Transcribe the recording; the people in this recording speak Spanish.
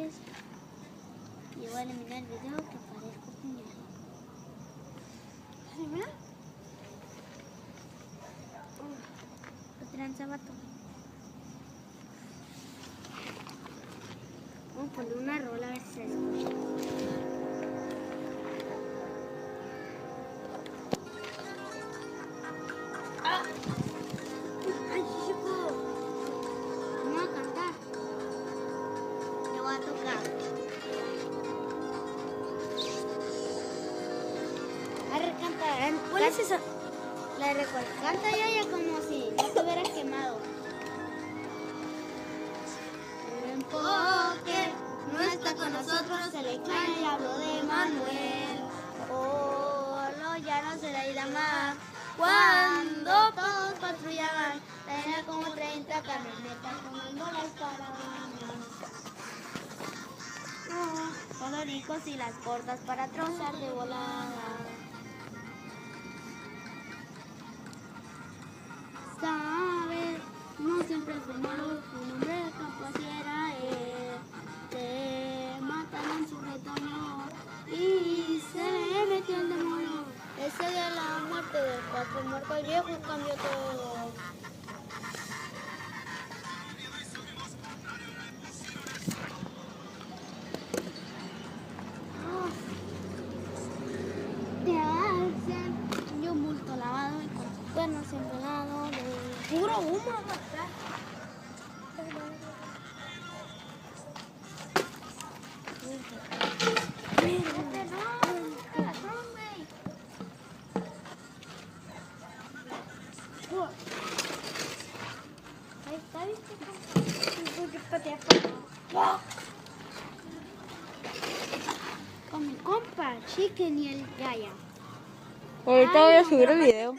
pues y voy a eliminar el video que parezco puñal. ¿Elimina? Tranza vato. Vamos a poner una rola a ver si se escucha. Ay, chico. Vamos a cantar. Yo voy a tocar. Arre, canta. ¿Cuál es esa? La recuerdo. Canta ya como si no te hubieras quemado. El enfoque no está con nosotros, se le extraña y hablo de Manuel. Oh, no, ya no será ir a más. Cuando todos patrullaban, tenía como 30 camionetas tomando las caravanas. Con ricos y las cortas para trozar de volada. Sabes, no siempre es malo, un hombre capaz era él. Te mataron su retoño y se le metió el demonio. Ese de la muerte del 4 muertos viejos cambió todo. Te hacen y un bulto lavado y con sus cuernos empleados de Puro humo, ¿verdad? Ahí está, ¿viste? Con mi compa, Chicken y el Yaya. Ahorita voy a subir el video.